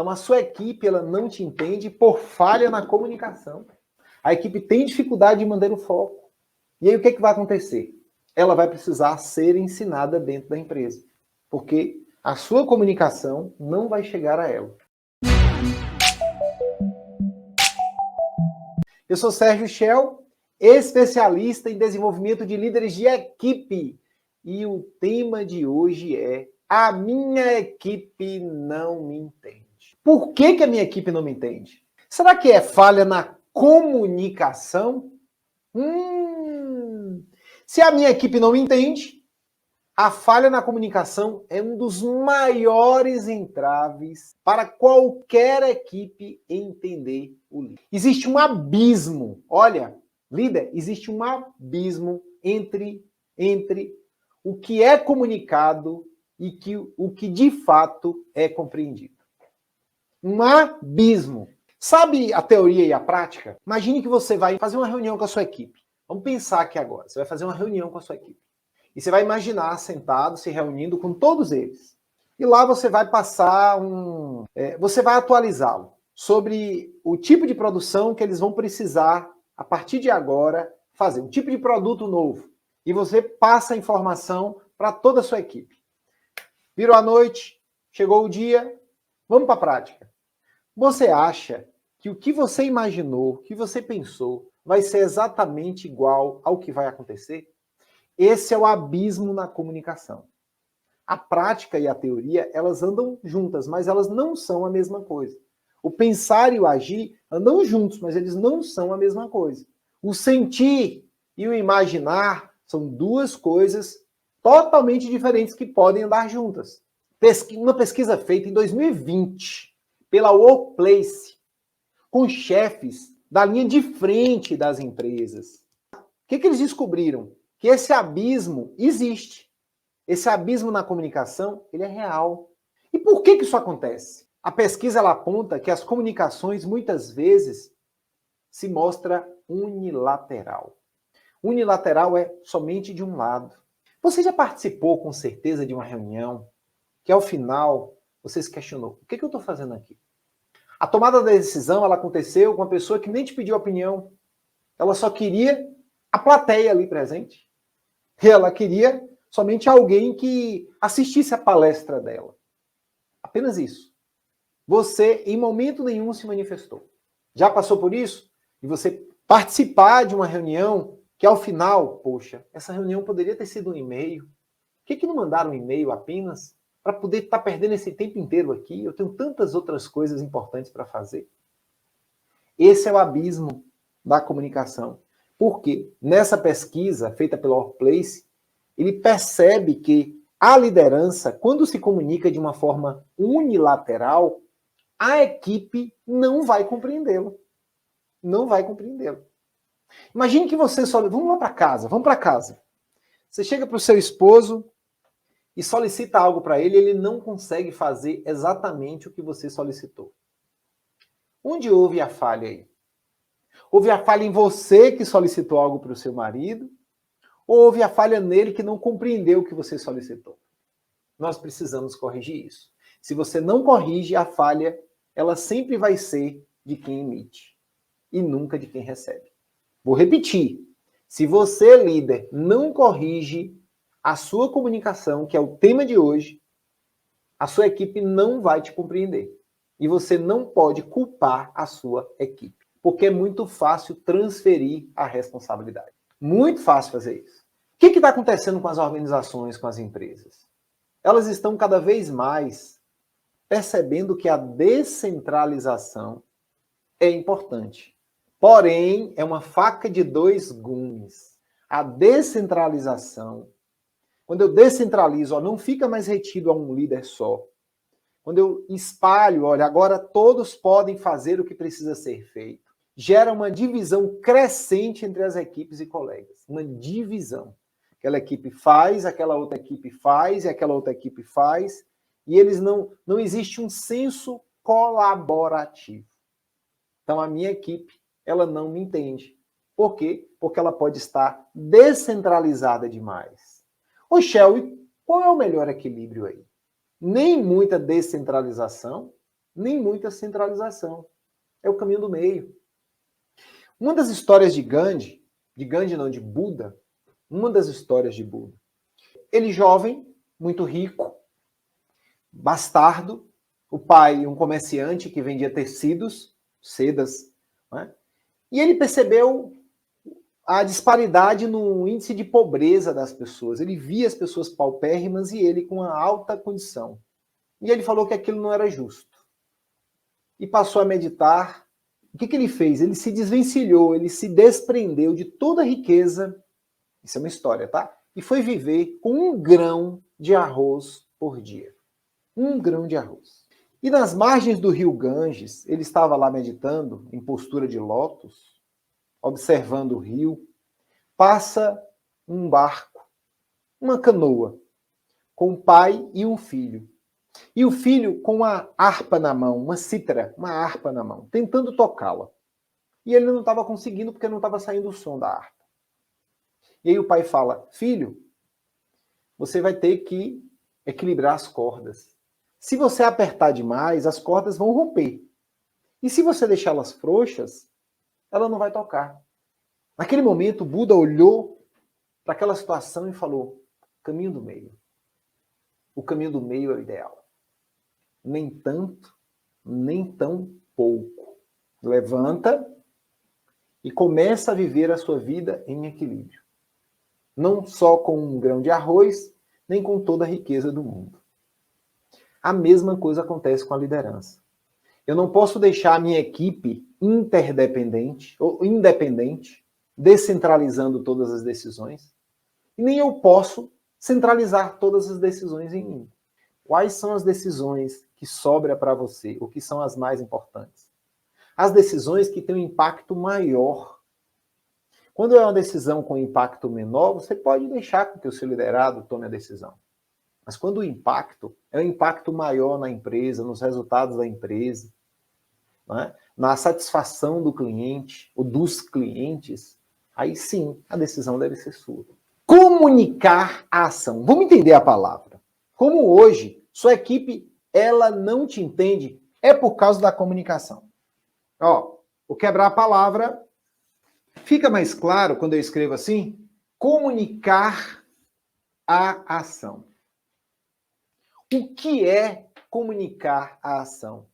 Então, a sua equipe ela não te entende por falha na comunicação. A equipe tem dificuldade de manter o foco. E aí, o que é que vai acontecer? Ela vai precisar ser ensinada dentro da empresa. Porque a sua comunicação não vai chegar a ela. Eu sou Sérgio Shell, especialista em desenvolvimento de líderes de equipe. E o tema de hoje é: a minha equipe não me entende. Por que a minha equipe não me entende? Será que é falha na comunicação? Se a minha equipe não me entende, a falha na comunicação é um dos maiores entraves para qualquer equipe entender o líder. Existe um abismo, olha, líder, existe um abismo entre o que é comunicado e o que de fato é compreendido. Um abismo. Sabe a teoria e a prática? Imagine que você vai fazer uma reunião com a sua equipe. Vamos pensar aqui agora. Você vai fazer uma reunião com a sua equipe. E você vai imaginar sentado, se reunindo com todos eles. E lá você vai passar você vai atualizá-lo sobre o tipo de produção que eles vão precisar, a partir de agora, fazer. Um tipo de produto novo. E você passa a informação para toda a sua equipe. Virou a noite, chegou o dia, vamos para a prática. Você acha que o que você imaginou, o que você pensou, vai ser exatamente igual ao que vai acontecer? Esse é o abismo na comunicação. A prática e a teoria, elas andam juntas, mas elas não são a mesma coisa. O pensar e o agir andam juntos, mas eles não são a mesma coisa. O sentir e o imaginar são duas coisas totalmente diferentes que podem andar juntas. Uma pesquisa feita em 2020 pela Workplace, com chefes da linha de frente das empresas. O que eles descobriram? Que esse abismo existe. Esse abismo na comunicação, ele é real. E por que isso acontece? A pesquisa ela aponta que as comunicações, muitas vezes, se mostra unilateral. Unilateral é somente de um lado. Você já participou, com certeza, de uma reunião que, ao final, você se questionou: o que eu estou fazendo aqui? A tomada da decisão ela aconteceu com uma pessoa que nem te pediu opinião. Ela só queria a plateia ali presente. E ela queria somente alguém que assistisse a palestra dela. Apenas isso. Você, em momento nenhum, se manifestou. Já passou por isso? E você participar de uma reunião que, ao final, poxa, essa reunião poderia ter sido um e-mail. Por que não mandaram um e-mail apenas para poder estar perdendo esse tempo inteiro aqui? Eu tenho tantas outras coisas importantes para fazer. Esse é o abismo da comunicação. Porque nessa pesquisa feita pela Workplace, ele percebe que a liderança, quando se comunica de uma forma unilateral, a equipe não vai compreendê-lo. Não vai compreendê-lo. Imagine que você só... Vamos lá para casa, vamos para casa. Você chega para o seu esposo e solicita algo para ele, ele não consegue fazer exatamente o que você solicitou. Onde houve a falha aí? Houve a falha em você que solicitou algo para o seu marido? Ou houve a falha nele que não compreendeu o que você solicitou? Nós precisamos corrigir isso. Se você não corrige, a falha, ela sempre vai ser de quem emite e nunca de quem recebe. Vou repetir. Se você, líder, não corrige a sua comunicação, que é o tema de hoje, a sua equipe não vai te compreender. E você não pode culpar a sua equipe, porque é muito fácil transferir a responsabilidade. Muito fácil fazer isso. O que está acontecendo com as organizações, com as empresas? Elas estão cada vez mais percebendo que a descentralização é importante. Porém, é uma faca de dois gumes. A descentralização, quando eu descentralizo, não fica mais retido a um líder só. Quando eu espalho, olha, agora todos podem fazer o que precisa ser feito. Gera uma divisão crescente entre as equipes e colegas. Uma divisão. Aquela equipe faz, aquela outra equipe faz, e aquela outra equipe faz. E eles não existe um senso colaborativo. Então a minha equipe, ela não me entende. Por quê? Porque ela pode estar descentralizada demais. Ô, Shell, qual é o melhor equilíbrio aí? Nem muita descentralização nem muita centralização. É o caminho do meio. Uma das histórias de Gandhi não, de Buda, uma das histórias de Buda. Ele jovem, muito rico, bastardo, o pai um comerciante que vendia tecidos, sedas, né? E ele percebeu a disparidade no índice de pobreza das pessoas. Ele via as pessoas paupérrimas e ele com uma alta condição. E ele falou que aquilo não era justo. E passou a meditar. O que ele fez? Ele se desvencilhou, ele se desprendeu de toda a riqueza. Isso é uma história, tá? E foi viver com 1 grão de arroz por dia. 1 grão de arroz. E nas margens do rio Ganges, ele estava lá meditando, em postura de lótus, observando o rio. Passa um barco, uma canoa, com um pai e um filho. E o filho com uma harpa na mão, uma cítara, uma harpa na mão, tentando tocá-la. E ele não estava conseguindo porque não estava saindo o som da harpa. E aí o pai fala, filho, você vai ter que equilibrar as cordas. Se você apertar demais, as cordas vão romper. E se você deixá-las frouxas, ela não vai tocar. Naquele momento, o Buda olhou para aquela situação e falou, caminho do meio. O caminho do meio é o ideal. Nem tanto, nem tão pouco. Levanta e começa a viver a sua vida em equilíbrio. Não só com 1 grão de arroz, nem com toda a riqueza do mundo. A mesma coisa acontece com a liderança. Eu não posso deixar a minha equipe interdependente ou independente, descentralizando todas as decisões, e nem eu posso centralizar todas as decisões em mim. Quais são as decisões que sobram para você, ou que são as mais importantes? As decisões que têm um impacto maior. Quando é uma decisão com impacto menor, você pode deixar que o seu liderado tome a decisão. Mas quando o impacto é um impacto maior na empresa, nos resultados da empresa, né, na satisfação do cliente ou dos clientes, aí sim a decisão deve ser sua. Comunicar a ação. Vamos entender a palavra. Como hoje sua equipe ela não te entende, é por causa da comunicação. Ó, vou quebrar a palavra. Fica mais claro quando eu escrevo assim? Comunicar a ação. O que é comunicar a ação?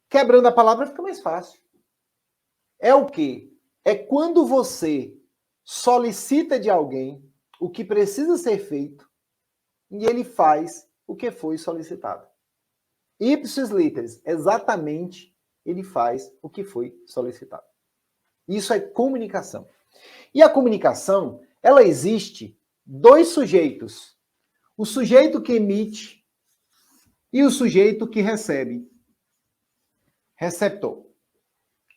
Quebrando a palavra fica mais fácil. É o quê? É quando você solicita de alguém o que precisa ser feito e ele faz o que foi solicitado. Ipsis literis, exatamente, ele faz o que foi solicitado. Isso é comunicação. E a comunicação, ela existe 2 sujeitos. O sujeito que emite e o sujeito que recebe. Receptor.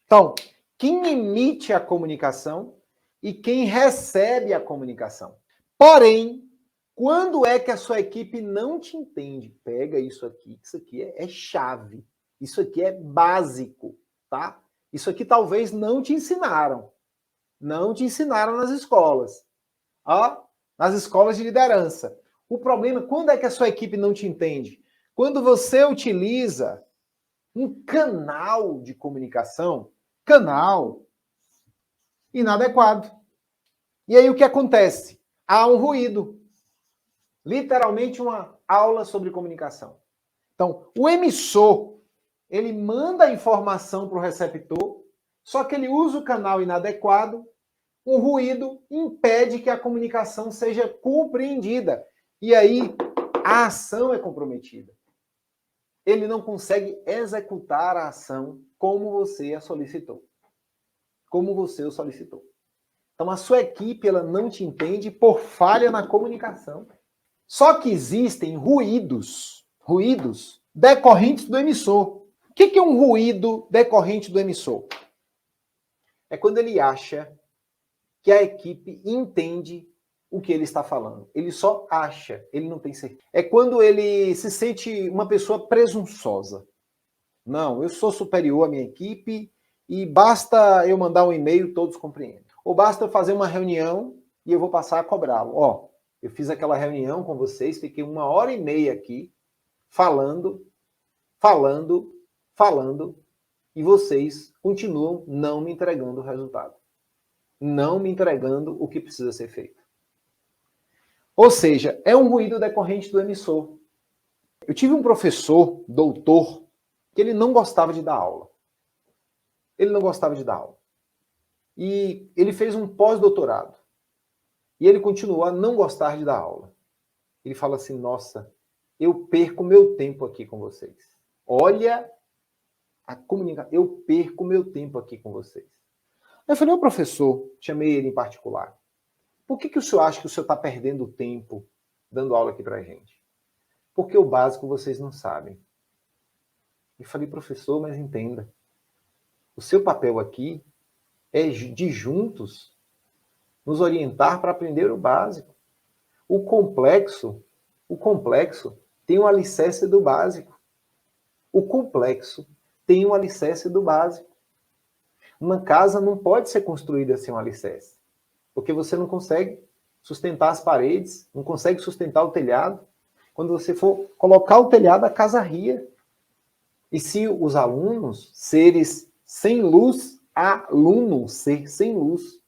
Então, quem emite a comunicação e quem recebe a comunicação. Porém, quando é que a sua equipe não te entende? Pega isso aqui é chave. Isso aqui é básico, tá? Isso aqui talvez não te ensinaram. Não te ensinaram nas escolas. Ó, nas escolas de liderança. O problema, quando é que a sua equipe não te entende? Quando você utiliza um canal de comunicação, inadequado. E aí o que acontece? Há um ruído. Literalmente uma aula sobre comunicação. Então, o emissor, ele manda a informação para o receptor, só que ele usa o canal inadequado, um ruído impede que a comunicação seja compreendida. E aí a ação é comprometida. Ele não consegue executar a ação como você a solicitou. Como você o solicitou. Então a sua equipe ela não te entende por falha na comunicação. Só que existem ruídos decorrentes do emissor. O que é um ruído decorrente do emissor? É quando ele acha que a equipe entende o que ele está falando. Ele só acha, ele não tem certeza. É quando ele se sente uma pessoa presunçosa. Não, eu sou superior à minha equipe e basta eu mandar um e-mail, todos compreendem. Ou basta eu fazer uma reunião e eu vou passar a cobrá-lo. Ó, eu fiz aquela reunião com vocês, fiquei 1h30 aqui falando, falando e vocês continuam não me entregando o resultado. Não me entregando o que precisa ser feito. Ou seja, é um ruído decorrente do emissor. Eu tive um professor, doutor, que ele não gostava de dar aula. Ele não gostava de dar aula. E ele fez um pós-doutorado. E ele continuou a não gostar de dar aula. Ele fala assim, nossa, eu perco meu tempo aqui com vocês. Olha a comunicação, eu perco meu tempo aqui com vocês. Eu falei, ô professor, chamei ele em particular, por que o senhor acha que o senhor está perdendo tempo dando aula aqui para a gente? Porque o básico vocês não sabem. E falei, professor, mas entenda, o seu papel aqui é de juntos nos orientar para aprender o básico. O complexo tem um alicerce do básico. O complexo tem um alicerce do básico. Uma casa não pode ser construída sem um alicerce, porque você não consegue sustentar as paredes, não consegue sustentar o telhado. Quando você for colocar o telhado, a casa ria. E se os alunos, seres sem luz, ser sem luz,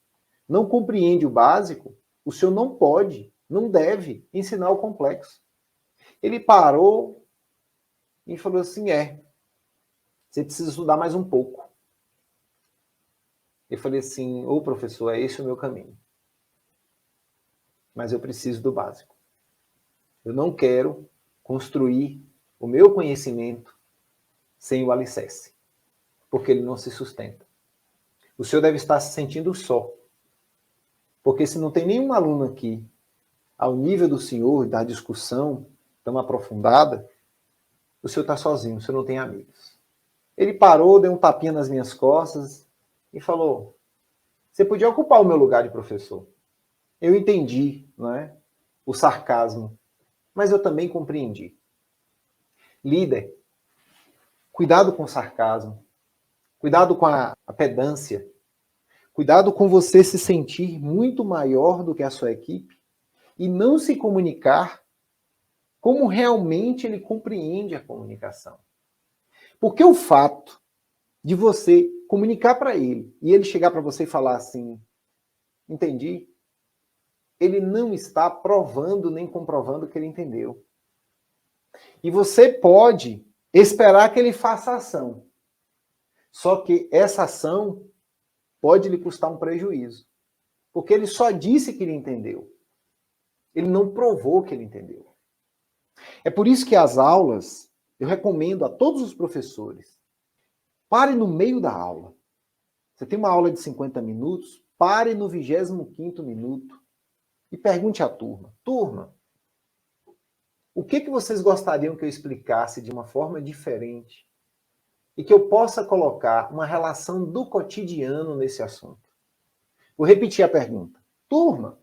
não compreende o básico, o senhor não pode, não deve ensinar o complexo. Ele parou e falou assim, você precisa estudar mais um pouco. Eu falei assim, ô professor, é esse o meu caminho. Mas eu preciso do básico. Eu não quero construir o meu conhecimento sem o alicerce, porque ele não se sustenta. O senhor deve estar se sentindo só, porque se não tem nenhum aluno aqui ao nível do senhor, da discussão tão aprofundada, o senhor está sozinho, o senhor não tem amigos. Ele parou, deu um tapinha nas minhas costas e falou, você podia ocupar o meu lugar de professor. Eu entendi, não é, o sarcasmo, mas eu também compreendi. Líder, cuidado com o sarcasmo, cuidado com a pedância, cuidado com você se sentir muito maior do que a sua equipe e não se comunicar como realmente ele compreende a comunicação. Porque o fato de você comunicar para ele e ele chegar para você e falar assim, entendi, ele não está provando nem comprovando que ele entendeu. E você pode esperar que ele faça ação. Só que essa ação pode lhe custar um prejuízo. Porque ele só disse que ele entendeu. Ele não provou que ele entendeu. É por isso que as aulas, eu recomendo a todos os professores, pare no meio da aula. Você tem uma aula de 50 minutos, pare no 25º minuto e pergunte à turma, turma, o que vocês gostariam que eu explicasse de uma forma diferente e que eu possa colocar uma relação do cotidiano nesse assunto? Vou repetir a pergunta. Turma,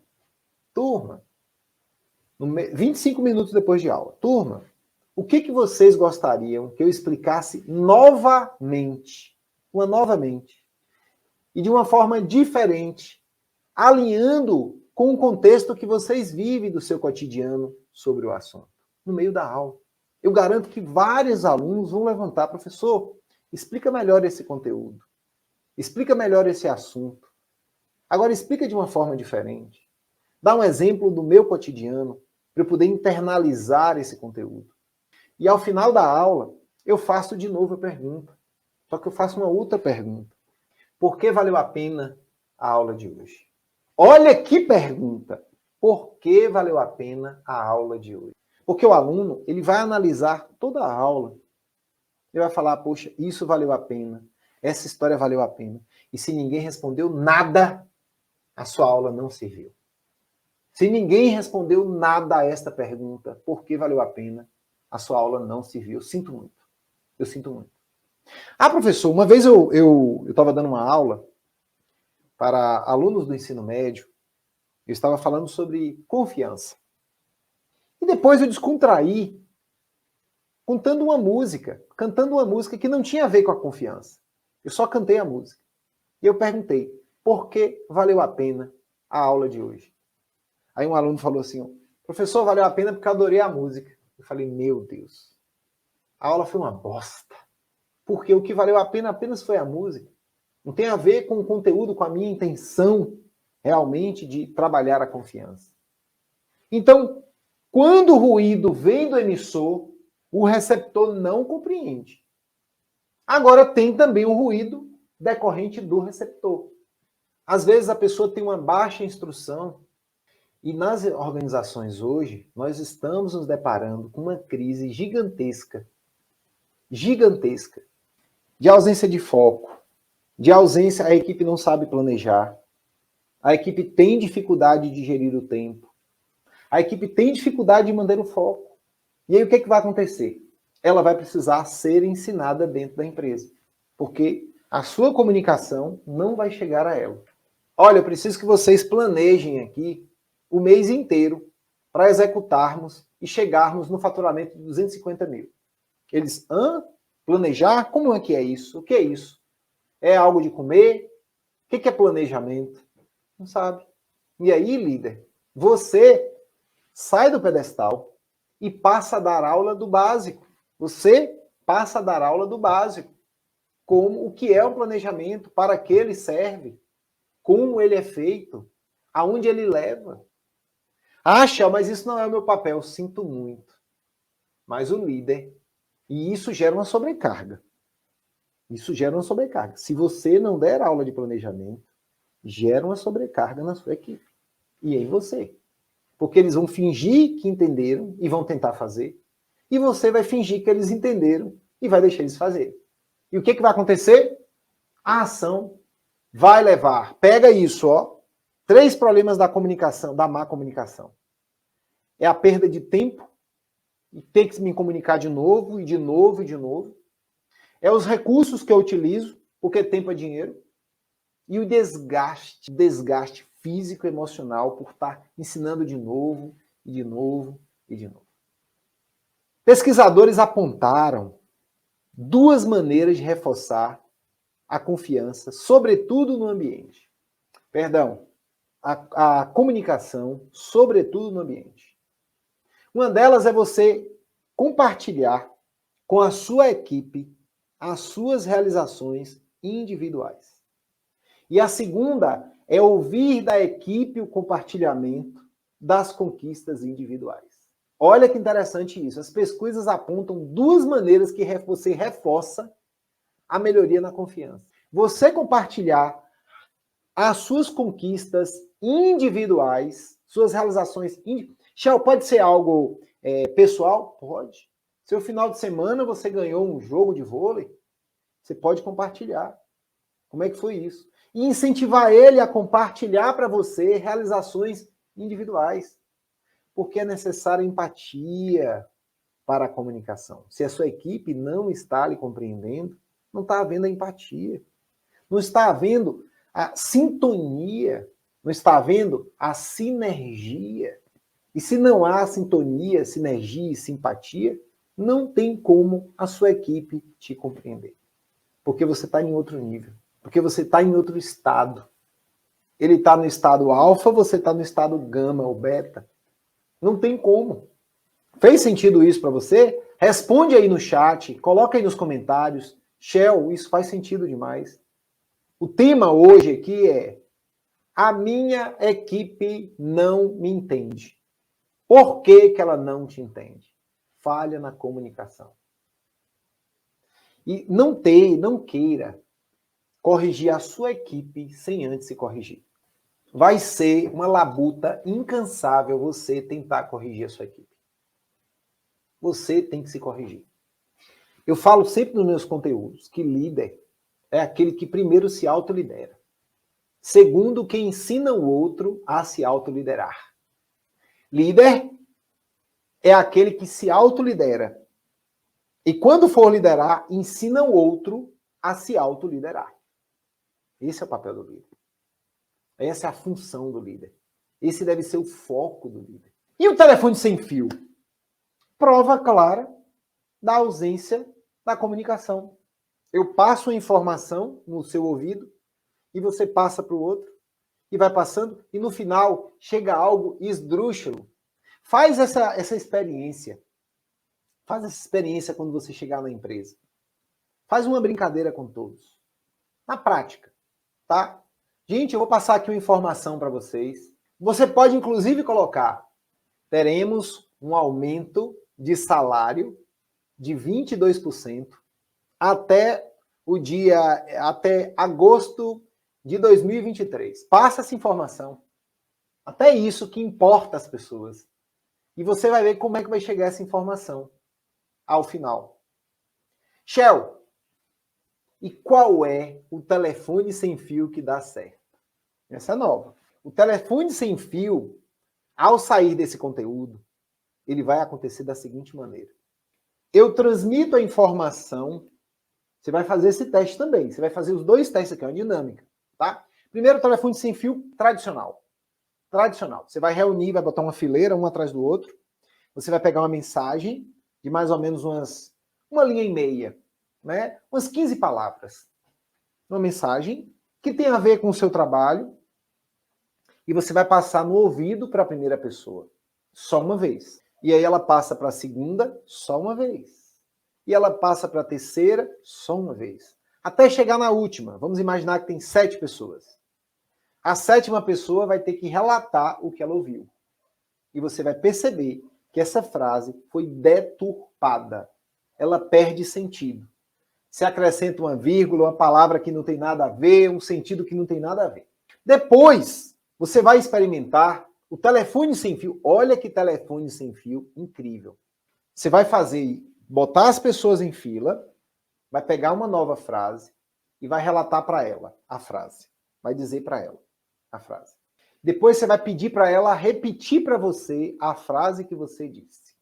25 minutos depois de aula. Turma, o que vocês gostariam que eu explicasse novamente? E de uma forma diferente, alinhando com o contexto que vocês vivem do seu cotidiano sobre o assunto, no meio da aula. Eu garanto que vários alunos vão levantar, professor, explica melhor esse conteúdo, explica melhor esse assunto. Agora explica de uma forma diferente. Dá um exemplo do meu cotidiano, para eu poder internalizar esse conteúdo. E ao final da aula, eu faço de novo a pergunta. Só que eu faço uma outra pergunta. Por que valeu a pena a aula de hoje? Olha que pergunta! Por que valeu a pena a aula de hoje? Porque o aluno, ele vai analisar toda a aula. Ele vai falar, poxa, isso valeu a pena. Essa história valeu a pena. E se ninguém respondeu nada, a sua aula não serviu. Se ninguém respondeu nada a esta pergunta, por que valeu a pena, a sua aula não serviu. Eu sinto muito. Eu sinto muito. Ah, professor, uma vez eu estava dando uma aula para alunos do ensino médio, eu estava falando sobre confiança. E depois eu descontraí cantando uma música que não tinha a ver com a confiança. Eu só cantei a música. E eu perguntei, por que valeu a pena a aula de hoje? Aí um aluno falou assim, professor, valeu a pena porque eu adorei a música. Eu falei, meu Deus, a aula foi uma bosta. porque o que valeu a pena apenas foi a música. Não tem a ver com o conteúdo, com a minha intenção realmente de trabalhar a confiança. Então, quando o ruído vem do emissor, o receptor não compreende. Agora, tem também o ruído decorrente do receptor. Às vezes a pessoa tem uma baixa instrução e nas organizações hoje, nós estamos nos deparando com uma crise gigantesca, de ausência de foco, de ausência, a equipe não sabe planejar, a equipe tem dificuldade de gerir o tempo, a equipe tem dificuldade de manter o foco. E aí o que é que vai acontecer? Ela vai precisar ser ensinada dentro da empresa, porque a sua comunicação não vai chegar a ela. Olha, eu preciso que vocês planejem aqui o mês inteiro para executarmos e chegarmos no faturamento de 250 mil. Eles, planejar? Como é que é isso? O que é isso? É algo de comer? O que é planejamento? Não sabe. E aí, líder, você sai do pedestal e passa a dar aula do básico. Você passa a dar aula do básico. Como o que é um planejamento, para que ele serve, como ele é feito, aonde ele leva. Acha, mas isso não é o meu papel. Sinto muito. Mas o líder, e isso gera uma sobrecarga. Isso gera uma sobrecarga. Se você não der aula de planejamento, gera uma sobrecarga na sua equipe. E em você. Porque eles vão fingir que entenderam e vão tentar fazer. E você vai fingir que eles entenderam e vai deixar eles fazerem. E o que vai acontecer? A ação vai levar. Pega isso, ó. 3 problemas da comunicação, da má comunicação. É a perda de tempo, e ter que me comunicar de novo, e de novo, e de novo. É os recursos que eu utilizo, porque tempo é dinheiro. E o desgaste físico e emocional por estar ensinando de novo, e de novo, e de novo. Pesquisadores apontaram 2 maneiras de reforçar a confiança, sobretudo no ambiente. Perdão, a comunicação, sobretudo no ambiente. Uma delas é você compartilhar com a sua equipe as suas realizações individuais. E a segunda é ouvir da equipe o compartilhamento das conquistas individuais. Olha que interessante isso. As pesquisas apontam 2 maneiras que você reforça a melhoria na confiança. Você compartilhar as suas conquistas individuais, suas realizações individuais. Pode ser algo pessoal? Pode. Seu final de semana você ganhou um jogo de vôlei, você pode compartilhar. Como é que foi isso? E incentivar ele a compartilhar para você realizações individuais. Porque é necessária empatia para a comunicação. Se a sua equipe não está lhe compreendendo, não está havendo a empatia. Não está havendo a sintonia. Não está havendo a sinergia. E se não há sintonia, sinergia e simpatia, não tem como a sua equipe te compreender. Porque você está em outro nível. Porque você está em outro estado. Ele está no estado alfa, você está no estado gama ou beta. Não tem como. Fez sentido isso para você? Responde aí no chat, coloca aí nos comentários. Shell, isso faz sentido demais. O tema hoje aqui é: a minha equipe não me entende. Por que ela não te entende? Falha na comunicação. E não queira corrigir a sua equipe sem antes se corrigir. Vai ser uma labuta incansável você tentar corrigir a sua equipe. Você tem que se corrigir. Eu falo sempre nos meus conteúdos que líder é aquele que primeiro se autolidera. Segundo, quem ensina o outro a se autoliderar. Líder é aquele que se autolidera. E quando for liderar, ensina o outro a se autoliderar. Esse é o papel do líder. Essa é a função do líder. Esse deve ser o foco do líder. E o telefone sem fio? Prova clara da ausência da comunicação. Eu passo a informação no seu ouvido e você passa para o outro e vai passando e no final chega algo esdrúxulo. Faz essa experiência. Faz essa experiência quando você chegar na empresa. Faz uma brincadeira com todos. Na prática, tá? Gente, eu vou passar aqui uma informação para vocês. Você pode, inclusive, colocar: teremos um aumento de salário de 22% até agosto de 2023. Passa essa informação. Até isso que importa às pessoas. E você vai ver como é que vai chegar essa informação ao final. Shell, e qual é o telefone sem fio que dá certo? Essa é nova. O telefone sem fio, ao sair desse conteúdo, ele vai acontecer da seguinte maneira. Eu transmito a informação, você vai fazer esse teste também, você vai fazer os dois testes aqui, é uma dinâmica, tá? Primeiro, o telefone sem fio tradicional. Tradicional. Você vai reunir, vai botar uma fileira, um atrás do outro, você vai pegar uma mensagem de mais ou menos uma linha e meia, né? Umas 15 palavras. Uma mensagem que tem a ver com o seu trabalho e você vai passar no ouvido para a primeira pessoa, só uma vez. E aí ela passa para a segunda, só uma vez. E ela passa para a terceira, só uma vez. Até chegar na última. Vamos imaginar que tem 7 pessoas. A 7ª pessoa vai ter que relatar o que ela ouviu. E você vai perceber que essa frase foi deturpada. Ela perde sentido. Se acrescenta uma vírgula, uma palavra que não tem nada a ver, um sentido que não tem nada a ver. Depois, você vai experimentar o telefone sem fio. Olha que telefone sem fio incrível. Você vai botar as pessoas em fila, vai pegar uma nova frase e vai relatar para ela a frase. Vai dizer para ela a frase. Depois você vai pedir para ela repetir para você a frase que você disse.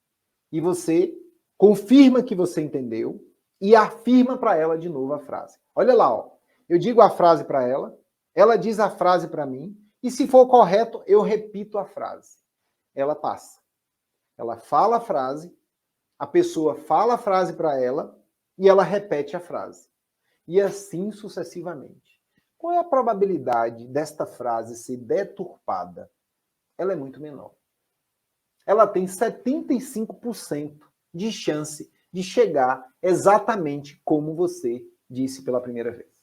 E você confirma que você entendeu e afirma para ela de novo a frase. Olha lá, ó. Eu digo a frase para ela diz a frase para mim, e se for correto, eu repito a frase. Ela passa. Ela fala a frase, a pessoa fala a frase para ela e ela repete a frase. E assim sucessivamente. Qual é a probabilidade desta frase ser deturpada? Ela é muito menor. Ela tem 75% de chance de chegar exatamente como você disse pela primeira vez.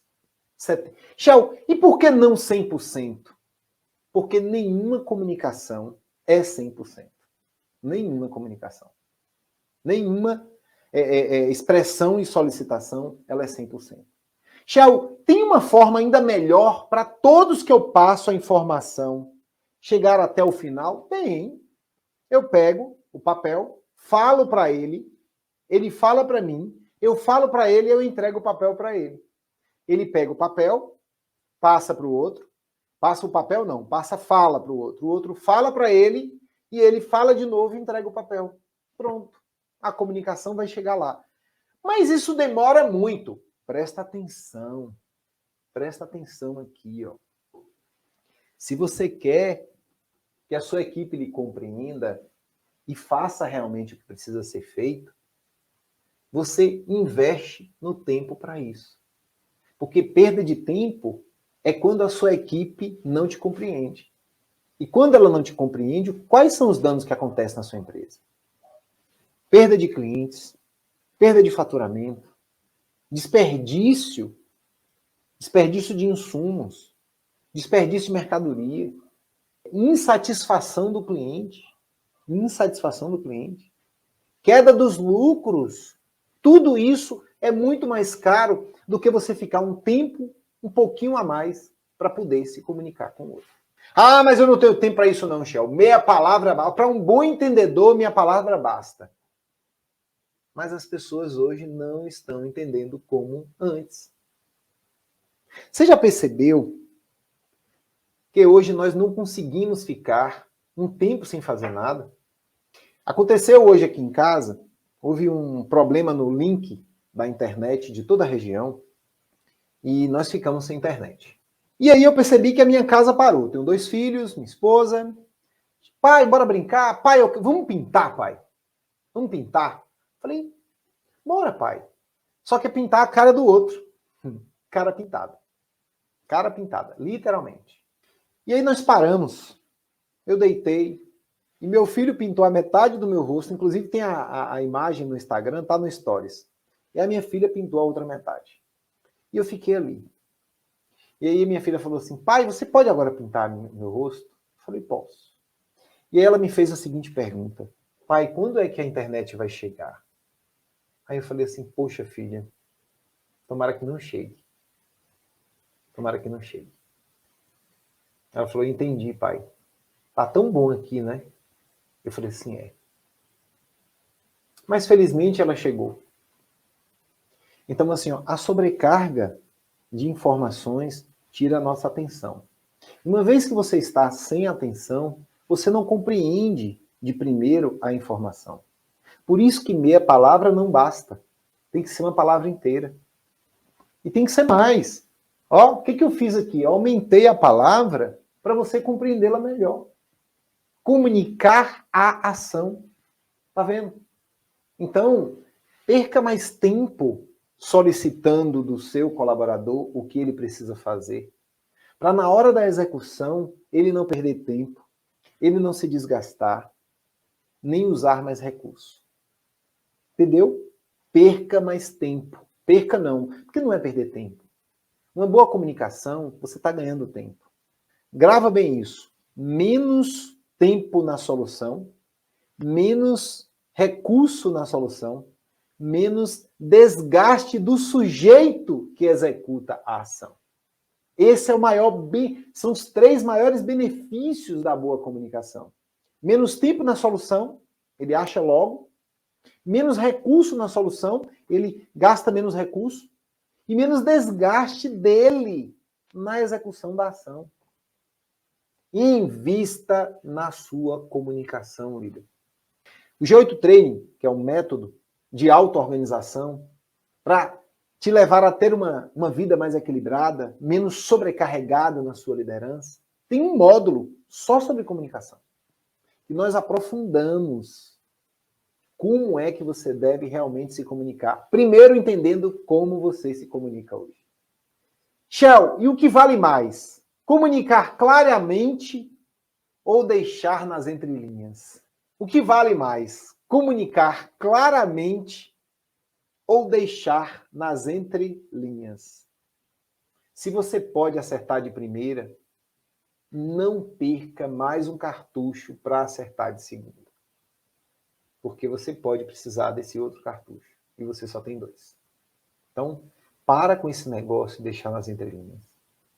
Shell, e por que não 100%? Porque nenhuma comunicação é 100%. Nenhuma comunicação. Nenhuma expressão e solicitação, ela é 100%. Shell, tem uma forma ainda melhor para todos que eu passo a informação chegar até o final? Tem. Eu pego o papel, falo para ele fala para mim, eu falo para ele e eu entrego o papel para ele. Ele pega o papel, passa para o outro, passa o papel não, fala para o outro fala para ele e ele fala de novo e entrega o papel. Pronto. A comunicação vai chegar lá. Mas isso demora muito. Presta atenção aqui, ó. Se você quer que a sua equipe lhe compreenda e faça realmente o que precisa ser feito, você investe no tempo para isso. Porque perda de tempo é quando a sua equipe não te compreende. E quando ela não te compreende, quais são os danos que acontecem na sua empresa? Perda de clientes, perda de faturamento, desperdício de insumos, desperdício de mercadoria, insatisfação do cliente, queda dos lucros. Tudo isso é muito mais caro do que você ficar um tempo, um pouquinho a mais, para poder se comunicar com o outro. Ah, mas eu não tenho tempo para isso não, Shell. Meia palavra, para um bom entendedor, minha palavra basta. Mas as pessoas hoje não estão entendendo como antes. Você já percebeu que hoje nós não conseguimos ficar um tempo sem fazer nada? Aconteceu hoje aqui em casa, houve um problema no link da internet de toda a região e nós ficamos sem internet. E aí eu percebi que a minha casa parou. Tenho 2 filhos, minha esposa. Pai, bora brincar? Pai, vamos pintar, pai? Vamos pintar? Falei, bora, pai. Só que é pintar a cara do outro. Cara pintada. Cara pintada, literalmente. E aí nós paramos. Eu deitei. E meu filho pintou a metade do meu rosto. Inclusive tem a imagem no Instagram, tá no Stories. e a minha filha pintou a outra metade. E eu fiquei ali. E aí minha filha falou assim, pai, você pode agora pintar meu rosto? Eu falei, posso. E aí ela me fez a seguinte pergunta, pai, quando é que a internet vai chegar? Aí eu falei assim, poxa filha, tomara que não chegue. Tomara que não chegue. Ela falou, entendi, pai. Tá tão bom aqui, né? Eu falei assim, é. Mas felizmente ela chegou. Então assim, ó, a sobrecarga de informações tira a nossa atenção. Uma vez que você está sem atenção, você não compreende de primeiro a informação. Por isso que meia palavra não basta. Tem que ser uma palavra inteira. E tem que ser mais. Ó, o que eu fiz aqui? Eu aumentei a palavra para você compreendê-la melhor. Comunicar a ação. Tá vendo? Então, perca mais tempo solicitando do seu colaborador o que ele precisa fazer. Para na hora da execução, ele não perder tempo, ele não se desgastar, nem usar mais recursos. Entendeu? Perca mais tempo. Perca não, porque não é perder tempo. Uma boa comunicação, você está ganhando tempo. Grava bem isso. Menos tempo na solução, menos recurso na solução, menos desgaste do sujeito que executa a ação. Esse é o maior, são os 3 maiores benefícios da boa comunicação. Menos tempo na solução, ele acha logo. Menos recurso na solução, ele gasta menos recurso. E menos desgaste dele na execução da ação. Invista na sua comunicação, líder. O G8 Training, que é um método de auto-organização para te levar a ter uma vida mais equilibrada, menos sobrecarregada na sua liderança, tem um módulo só sobre comunicação. E nós aprofundamos como é que você deve realmente se comunicar. Primeiro entendendo como você se comunica hoje. Shell, e o que vale mais? Comunicar claramente ou deixar nas entrelinhas? O que vale mais? Comunicar claramente ou deixar nas entrelinhas? Se você pode acertar de primeira, não perca mais um cartucho para acertar de segunda. Porque você pode precisar desse outro cartucho. E você só tem 2. Então, para com esse negócio de deixar nas entrelinhas.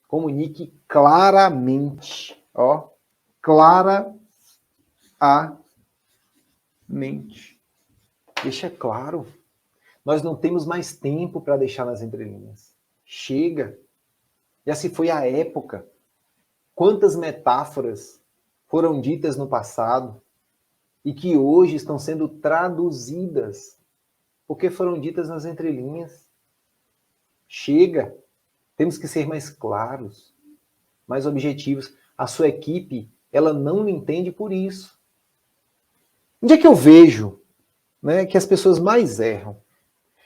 Comunique claramente. Ó, claramente. Deixa claro. Nós não temos mais tempo para deixar nas entrelinhas. Chega. Já se foi a época. Quantas metáforas foram ditas no passado e que hoje estão sendo traduzidas porque foram ditas nas entrelinhas. Chega. Temos que ser mais claros, mais objetivos. A sua equipe, ela não me entende por isso. Onde é que eu vejo, né, que as pessoas mais erram?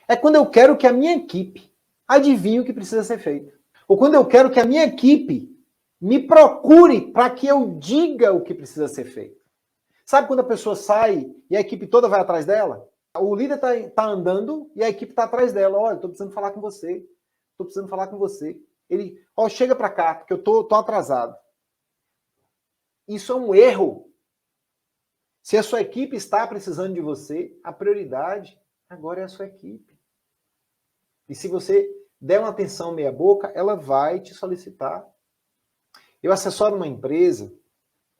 É quando eu quero que a minha equipe adivinhe o que precisa ser feito. Ou quando eu quero que a minha equipe me procure para que eu diga o que precisa ser feito. Sabe quando a pessoa sai e a equipe toda vai atrás dela? O líder tá andando e a equipe está atrás dela. Olha, estou precisando falar com você. Estou precisando falar com você. Ele, ó, chega para cá, porque eu tô atrasado. Isso é um erro. Se a sua equipe está precisando de você, a prioridade agora é a sua equipe. E se você der uma atenção meia boca, ela vai te solicitar. Eu assessoro uma empresa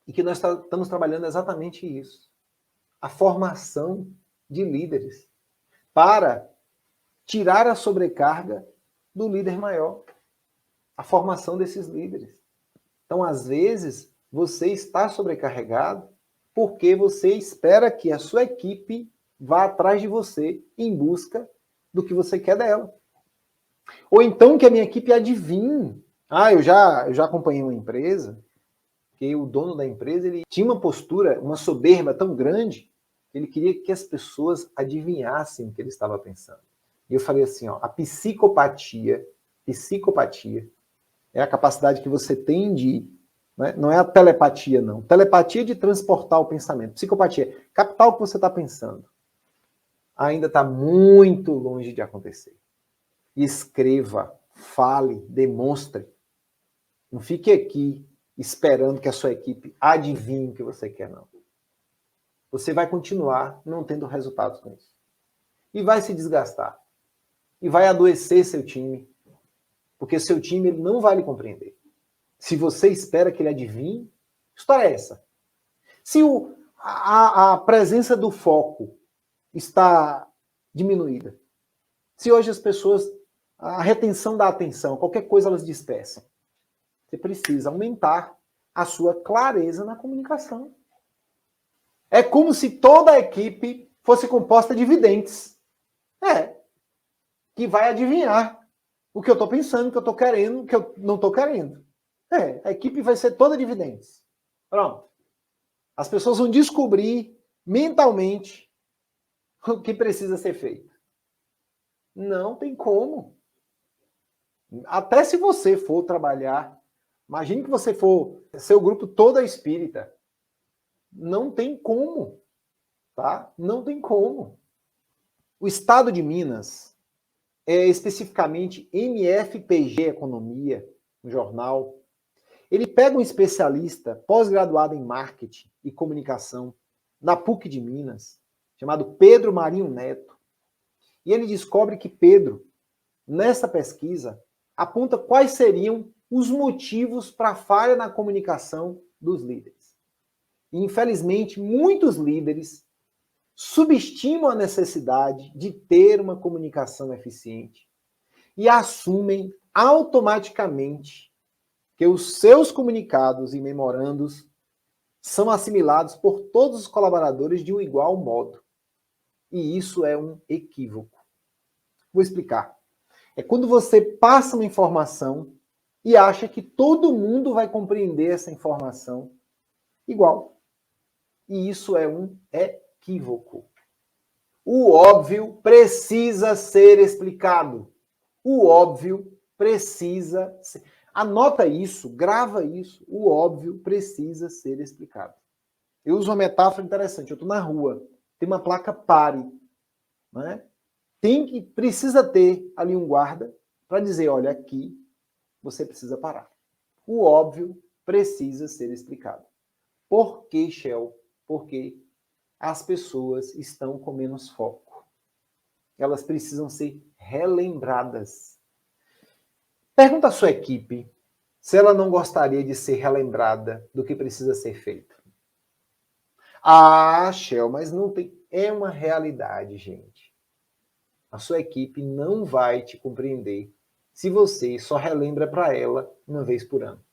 e que nós estamos trabalhando exatamente isso. A formação de líderes para tirar a sobrecarga do líder maior. A formação desses líderes. Então, às vezes, você está sobrecarregado porque você espera que a sua equipe vá atrás de você em busca do que você quer dela. Ou então que a minha equipe adivinhe. Eu já acompanhei uma empresa que o dono da empresa ele tinha uma postura, uma soberba tão grande, que ele queria que as pessoas adivinhassem o que ele estava pensando. E eu falei assim, ó, a psicopatia é a capacidade que você tem de, né, não é a telepatia não, telepatia de transportar o pensamento, psicopatia, captar o que você está pensando. ainda está muito longe de acontecer. Escreva, fale, demonstre. Não fique aqui esperando que a sua equipe adivinhe o que você quer, não. Você vai continuar não tendo resultados com isso. E vai se desgastar. E vai adoecer seu time. Porque seu time ele não vai lhe compreender. Se você espera que ele adivinhe, história é essa. Se a presença do foco está diminuída, se hoje as pessoas, a retenção da atenção, qualquer coisa elas dispersam, você precisa aumentar a sua clareza na comunicação. É como se toda a equipe fosse composta de videntes. Que vai adivinhar o que eu estou pensando, o que eu estou querendo, o que eu não estou querendo. A equipe vai ser toda de videntes. Pronto. As pessoas vão descobrir mentalmente o que precisa ser feito. Não tem como. Até se você for trabalhar, imagine que você for, seu grupo todo é espírita. Não tem como, tá? Não tem como. O Estado de Minas, especificamente MFPG Economia, um jornal, ele pega um especialista pós-graduado em marketing e comunicação na PUC de Minas, chamado Pedro Marinho Neto, e ele descobre que Pedro, nessa pesquisa, aponta quais seriam os motivos para a falha na comunicação dos líderes. E, infelizmente, muitos líderes subestimam a necessidade de ter uma comunicação eficiente e assumem automaticamente que os seus comunicados e memorandos são assimilados por todos os colaboradores de um igual modo. E isso é um equívoco. Vou explicar. É quando você passa uma informação e acha que todo mundo vai compreender essa informação igual. E isso é um equívoco. O óbvio precisa ser explicado. O óbvio precisa ser... Anota isso, grava isso. O óbvio precisa ser explicado. Eu uso uma metáfora interessante. Eu estou na rua, tem uma placa pare, né? Precisa ter ali um guarda para dizer, olha, aqui você precisa parar. O óbvio precisa ser explicado. Por que, Shell? Porque as pessoas estão com menos foco. Elas precisam ser relembradas. Pergunta à sua equipe se ela não gostaria de ser relembrada do que precisa ser feito. Ah, Shell, mas não tem... É uma realidade, gente. A sua equipe não vai te compreender se você só relembra para ela uma vez por ano.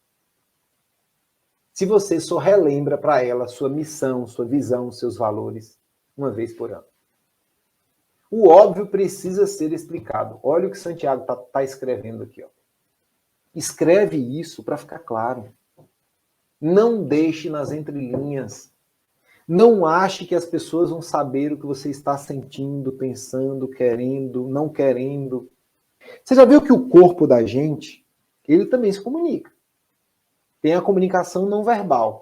Se você só relembra para ela sua missão, sua visão, seus valores, uma vez por ano. O óbvio precisa ser explicado. Olha o que Santiago está escrevendo aqui. Ó. Escreve isso para ficar claro. Não deixe nas entrelinhas. Não ache que as pessoas vão saber o que você está sentindo, pensando, querendo, não querendo. Você já viu que o corpo da gente, ele também se comunica. Tem a comunicação não verbal.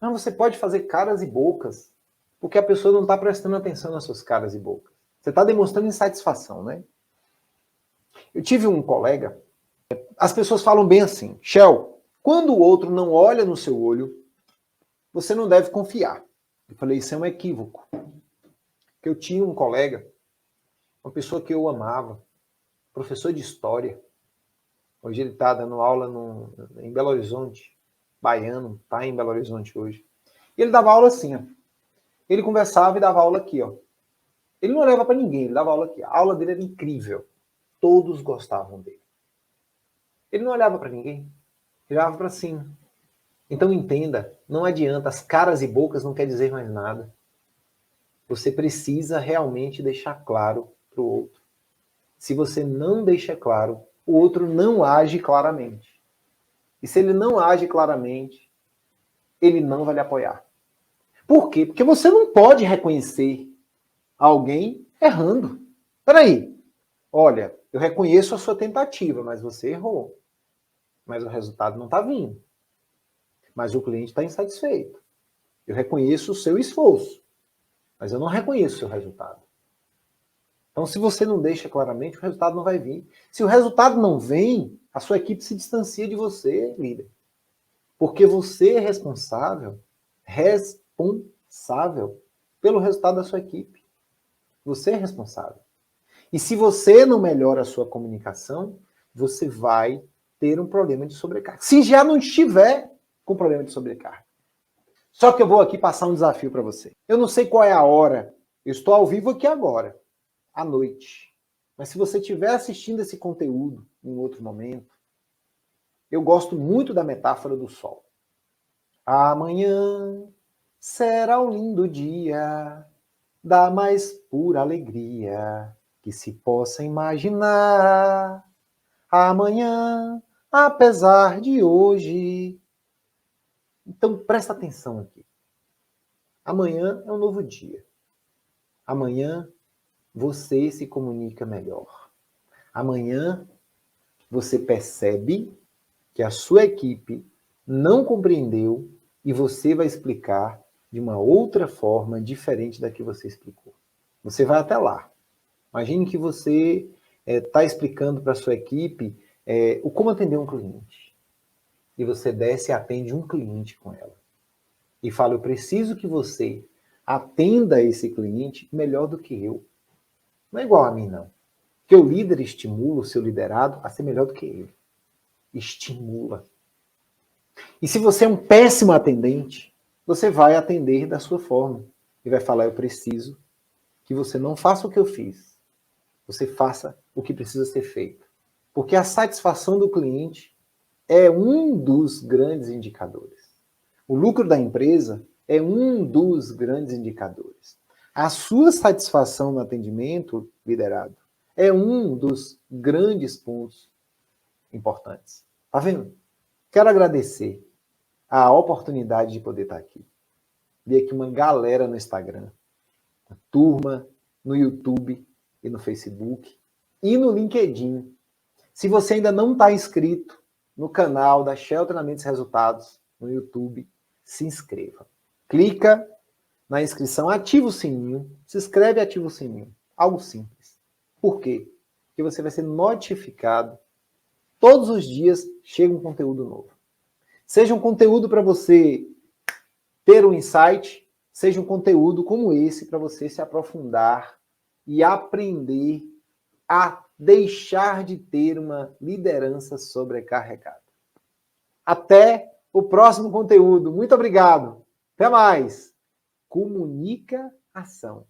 Mas você pode fazer caras e bocas, porque a pessoa não está prestando atenção nas suas caras e bocas. Você está demonstrando insatisfação, né? Eu tive um colega, as pessoas falam bem assim, Shell, quando o outro não olha no seu olho, você não deve confiar. Eu falei, isso é um equívoco. Porque eu tinha um colega, uma pessoa que eu amava, professor de história. Hoje ele está dando aula em Belo Horizonte, baiano, está em Belo Horizonte hoje. E ele dava aula assim, ó. Ele conversava e dava aula aqui, ó. Ele não olhava para ninguém, ele dava aula aqui. A aula dele era incrível. Todos gostavam dele. Ele não olhava para ninguém, ele olhava para cima. Então entenda, não adianta, as caras e bocas não quer dizer mais nada. Você precisa realmente deixar claro para o outro. Se você não deixa claro, o outro não age claramente. E se ele não age claramente, ele não vai lhe apoiar. Por quê? Porque você não pode reconhecer alguém errando. Peraí, olha, eu reconheço a sua tentativa, mas você errou. Mas o resultado não está vindo. Mas o cliente está insatisfeito. Eu reconheço o seu esforço, mas eu não reconheço o seu resultado. Então, se você não deixa claramente, o resultado não vai vir. Se o resultado não vem, a sua equipe se distancia de você, líder. Porque você é responsável pelo resultado da sua equipe. Você é responsável. E se você não melhora a sua comunicação, você vai ter um problema de sobrecarga. Se já não estiver com problema de sobrecarga. Só que eu vou aqui passar um desafio para você. Eu não sei qual é a hora. Eu estou ao vivo aqui agora, à noite. Mas se você estiver assistindo esse conteúdo em outro momento, eu gosto muito da metáfora do sol. Amanhã será um lindo dia, da mais pura alegria que se possa imaginar. Amanhã, apesar de hoje. Então presta atenção aqui. Amanhã é um novo dia. Amanhã você se comunica melhor. Amanhã você percebe que a sua equipe não compreendeu e você vai explicar de uma outra forma diferente da que você explicou. Você vai até lá. Imagine que você está explicando para a sua equipe o como atender um cliente. E você desce e atende um cliente com ela. E fala, eu preciso que você atenda esse cliente melhor do que eu. Não é igual a mim, não. Porque o líder estimula o seu liderado a ser melhor do que ele. Estimula. E se você é um péssimo atendente, você vai atender da sua forma. E vai falar, eu preciso que você não faça o que eu fiz. Você faça o que precisa ser feito. Porque a satisfação do cliente é um dos grandes indicadores. O lucro da empresa é um dos grandes indicadores. A sua satisfação no atendimento, liderado, é um dos grandes pontos importantes. Tá vendo? Quero agradecer a oportunidade de poder estar aqui. Vi aqui uma galera no Instagram, uma turma no YouTube e no Facebook e no LinkedIn. Se você ainda não está inscrito no canal da Shell Treinamentos e Resultados no YouTube, se inscreva. Clica na inscrição, ativa o sininho, se inscreve e ativa o sininho. Algo simples. Por quê? Porque você vai ser notificado. Todos os dias chega um conteúdo novo. Seja um conteúdo para você ter um insight, seja um conteúdo como esse para você se aprofundar e aprender a deixar de ter uma liderança sobrecarregada. Até o próximo conteúdo. Muito obrigado. Até mais. Comunicação.